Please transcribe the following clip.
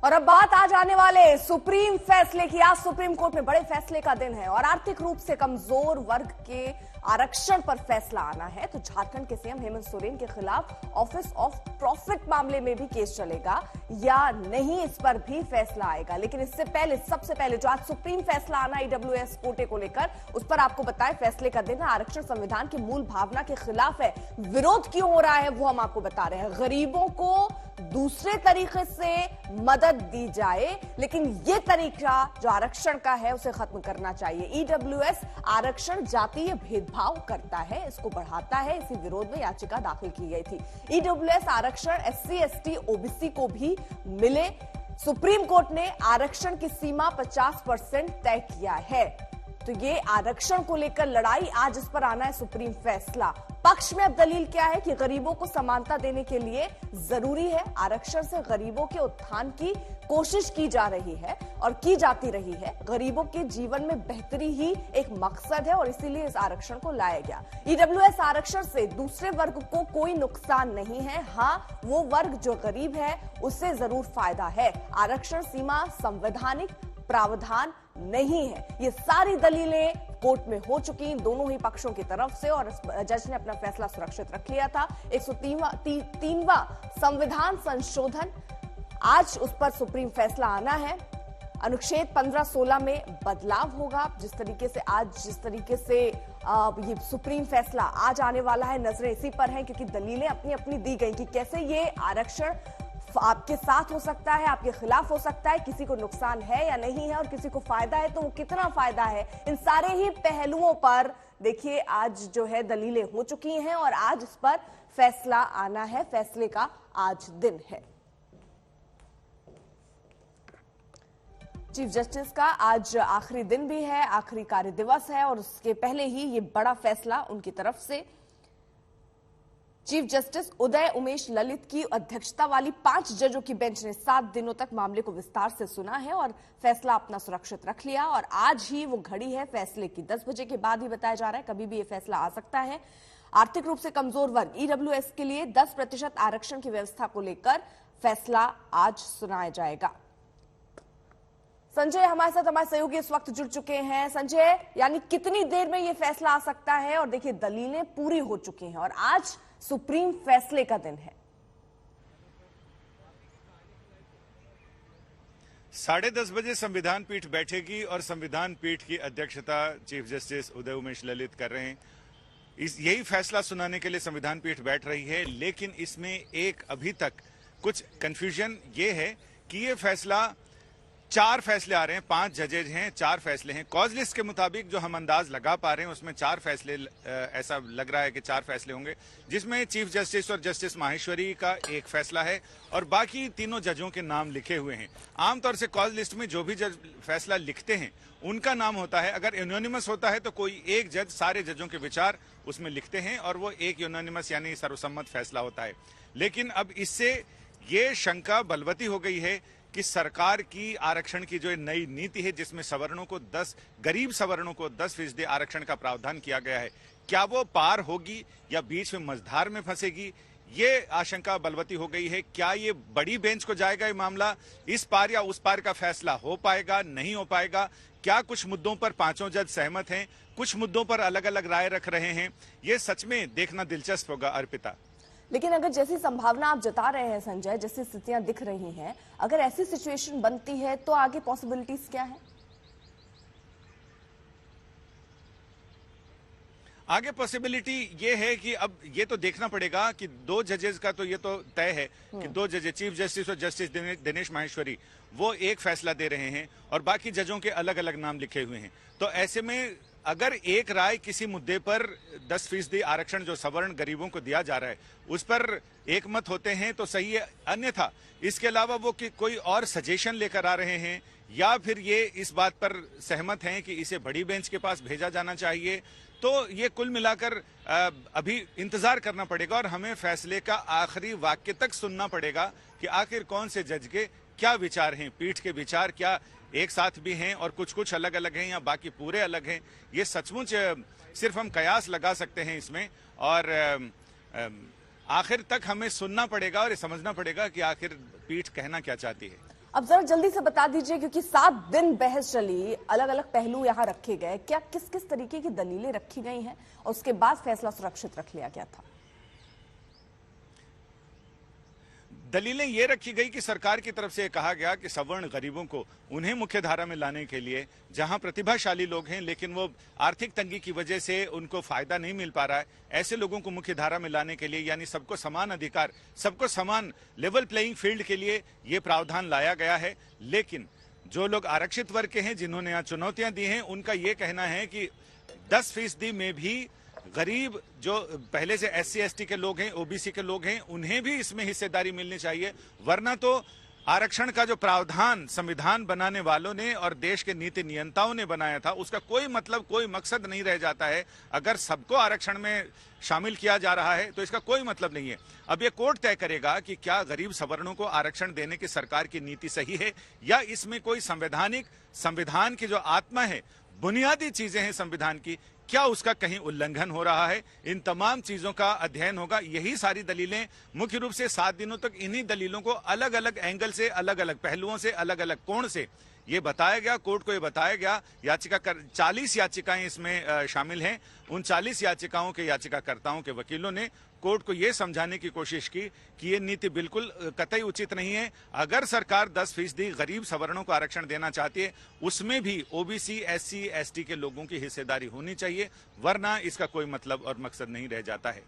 और अब बात आज आने वाले सुप्रीम फैसले की। आज सुप्रीम कोर्ट में बड़े फैसले का दिन है और आर्थिक रूप से कमजोर वर्ग के आरक्षण पर फैसला आना है। तो झारखंड के सीएम हेमंत सोरेन के खिलाफ ऑफिस ऑफ प्रॉफिट मामले में भी केस चलेगा या नहीं, इस पर भी फैसला आएगा। लेकिन इससे पहले, सबसे पहले जो आज सुप्रीम फैसला आना ईडब्ल्यूएस कोटे को लेकर, उस पर आपको बताएं फैसले का दिन है। आरक्षण संविधान की मूल भावना के खिलाफ है। विरोध क्यों हो रहा है वो हम आपको बता रहे हैं। गरीबों को दूसरे तरीके से मदद दी जाए, लेकिन ये तरीका जो आरक्षण का है उसे खत्म करना चाहिए। ईडब्ल्यूएस आरक्षण जातीय भेदभाव करता है, इसको बढ़ाता है। इसी विरोध में याचिका दाखिल की गई थी। ईडब्ल्यूएस आरक्षण एससी, एसटी, ओबीसी को भी मिले। सुप्रीम कोर्ट ने आरक्षण की सीमा 50% तय किया है। तो ये आरक्षण को लेकर लड़ाई, आज इस पर आना है सुप्रीम फैसला। पक्ष में अब दलील क्या है कि गरीबों को समानता देने के लिए जरूरी है। आरक्षण से गरीबों के उत्थान की कोशिश की जा रही है और की जाती रही है। गरीबों के जीवन में बेहतरी ही एक मकसद है और इसीलिए इस आरक्षण को लाया गया। ईडब्ल्यूएस आरक्षण से दूसरे वर्ग को कोई नुकसान नहीं है। हाँ, वो वर्ग जो गरीब है उससे जरूर फायदा है। आरक्षण सीमा संवैधानिक प्रावधान नहीं है। ये सारी दलीलें कोर्ट में हो चुकी दोनों ही पक्षों की तरफ से और जज ने अपना फैसला सुरक्षित रख लिया था। 103वां संविधान संशोधन, आज उस पर सुप्रीम फैसला आना है। अनुच्छेद 15-16 में बदलाव होगा। जिस तरीके से ये सुप्रीम फैसला आज आने वाला है, नजरें इसी पर हैं क्योंकि दलीलें अपनी अपनी दी गई कि कैसे ये आरक्षण आपके साथ हो सकता है, आपके खिलाफ हो सकता है, किसी को नुकसान है या नहीं है और किसी को फायदा है तो वो कितना फायदा है। इन सारे ही पहलुओं पर देखिए आज जो है दलीलें हो चुकी हैं और आज इस पर फैसला आना है। फैसले का आज दिन है। चीफ जस्टिस का आज आखिरी दिन भी है, आखिरी कार्य दिवस है और उसके पहले ही ये बड़ा फैसला उनकी तरफ से। चीफ जस्टिस उदय उमेश ललित की अध्यक्षता वाली 5 जजों की बेंच ने 7 दिनों तक मामले को विस्तार से सुना है और फैसला अपना सुरक्षित रख लिया। और आज ही वो घड़ी है फैसले की। 10 बजे के बाद ही बताया जा रहा है, कभी भी ये फैसला आ सकता है। आर्थिक रूप से कमजोर वर्ग ईडब्ल्यूएस के लिए 10% आरक्षण की व्यवस्था को लेकर फैसला आज सुनाया जाएगा। संजय हमारे साथ, हमारे सहयोगी इस वक्त जुड़ चुके हैं। संजय, यानी कितनी देर में ये फैसला आ सकता है? और देखिए दलीलें पूरी हो चुकी हैं और आज सुप्रीम फैसले का दिन है। 10:30 बजे संविधान पीठ बैठेगी और संविधान पीठ की अध्यक्षता चीफ जस्टिस उदय उमेश ललित कर रहे हैं। यही फैसला सुनाने के लिए संविधान पीठ बैठ रही है, लेकिन इसमें एक अभी तक कुछ कंफ्यूजन ये है कि ये फैसला 4 फैसले आ रहे हैं, 5 जजेज हैं, 4 फैसले हैं। कॉज लिस्ट के मुताबिक जो हम अंदाज लगा पा रहे हैं उसमें 4 फैसले, ऐसा लग रहा है कि 4 फैसले होंगे, जिसमें चीफ जस्टिस और जस्टिस माहेश्वरी का एक फैसला है और बाकी तीनों जजों के नाम लिखे हुए हैं। आमतौर से कॉज लिस्ट में जो भी जज फैसला लिखते हैं उनका नाम होता है। अगर यूनानिमस होता है तो कोई एक जज सारे जजों के विचार उसमें लिखते हैं और वो एक यूनानिमस यानी सर्वसम्मत फैसला होता है। लेकिन अब इससे ये शंका बलवती हो गई है कि सरकार की आरक्षण की जो नई नीति है, जिसमें सवर्णों को गरीब सवर्णों को 10% आरक्षण का प्रावधान किया गया है, क्या वो पार होगी या बीच में मझधार में फंसेगी? ये आशंका बलवती हो गई है। क्या ये बड़ी बेंच को जाएगा ये मामला? इस पार या उस पार का फैसला हो पाएगा, नहीं हो पाएगा? क्या कुछ मुद्दों पर 5 जज सहमत हैं, कुछ मुद्दों पर अलग अलग राय रख रहे हैं? ये सच में देखना दिलचस्प होगा अर्पिता। लेकिन अगर जैसी संभावना आप जता रहे हैं संजय, जैसी स्थितियां दिख रही हैं, अगर ऐसी सिचुएशन बनती है तो आगे पॉसिबिलिटीज क्या है? आगे पॉसिबिलिटी ये है कि अब ये तो देखना पड़ेगा कि 2 जजेस का तो ये तो तय है कि 2 जजेस, चीफ जस्टिस और जस्टिस दिनेश माहेश्वरी, वो एक फैसला दे रहे हैं और बाकी जजों के अलग अलग नाम लिखे हुए हैं। तो ऐसे में अगर एक राय किसी मुद्दे पर 10% आरक्षण जो सवर्ण गरीबों को दिया जा रहा है उस पर एक मत होते हैं तो सही है, अन्यथा इसके अलावा वो कि कोई और सजेशन लेकर आ रहे हैं या फिर ये इस बात पर सहमत हैं कि इसे बड़ी बेंच के पास भेजा जाना चाहिए, तो ये कुल मिलाकर अभी इंतजार करना पड़ेगा और हमें फैसले का आखिरी वाक्य तक सुनना पड़ेगा कि आखिर कौन से जज के क्या विचार हैं, पीठ के विचार क्या एक साथ भी हैं और कुछ कुछ अलग अलग हैं या बाकी पूरे अलग हैं। ये सचमुच सिर्फ हम कयास लगा सकते हैं इसमें और आखिर तक हमें सुनना पड़ेगा और समझना पड़ेगा कि आखिर पीठ कहना क्या चाहती है। अब जरा जल्दी से बता दीजिए, क्योंकि 7 दिन बहस चली, अलग अलग पहलू यहाँ रखे गए, क्या किस किस तरीके की दलीलें रखी गई हैं और उसके बाद फैसला सुरक्षित रख लिया गया था? दलीलें ये रखी गई कि सरकार की तरफ से कहा गया कि सवर्ण गरीबों को उन्हें मुख्य धारा में लाने के लिए, जहां प्रतिभाशाली लोग हैं लेकिन वो आर्थिक तंगी की वजह से उनको फायदा नहीं मिल पा रहा है, ऐसे लोगों को मुख्य धारा में लाने के लिए, यानी सबको समान अधिकार, सबको समान लेवल प्लेइंग फील्ड के लिए ये प्रावधान लाया गया है। लेकिन जो लोग आरक्षित वर्ग के हैं, जिन्होंने यहाँ चुनौतियां दी हैं, उनका ये कहना है कि 10% में भी गरीब जो पहले से SC ST के लोग हैं, OBC के लोग हैं, उन्हें भी इसमें हिस्सेदारी मिलनी चाहिए। वरना तो आरक्षण का जो प्रावधान संविधान बनाने वालों ने और देश के नीति नियंताओं ने बनाया था, उसका कोई मतलब, कोई मकसद नहीं रह जाता है। अगर सबको आरक्षण में शामिल किया जा रहा है तो इसका कोई मतलब नहीं है। अब ये कोर्ट तय करेगा कि क्या गरीब सवर्णों को आरक्षण देने की सरकार की नीति सही है, या इसमें कोई संविधान की जो आत्मा है, बुनियादी चीजें हैं संविधान की, क्या उसका कहीं उल्लंघन हो रहा है। इन तमाम चीजों का अध्ययन होगा। यही सारी दलीलें मुख्य रूप से 7 दिनों तक इन्हीं दलीलों को अलग अलग एंगल से, अलग अलग पहलुओं से, अलग अलग कोण से ये बताया गया, कोर्ट को ये बताया गया। 40 याचिकाएं इसमें शामिल हैं। उन 40 याचिकाओं के याचिकाकर्ताओं के वकीलों ने कोर्ट को यह समझाने की कोशिश की कि ये नीति बिल्कुल कतई उचित नहीं है। अगर सरकार 10% गरीब सवर्णों को आरक्षण देना चाहती है, उसमें भी OBC SC ST के लोगों की हिस्सेदारी होनी चाहिए, वरना इसका कोई मतलब और मकसद नहीं रह जाता है।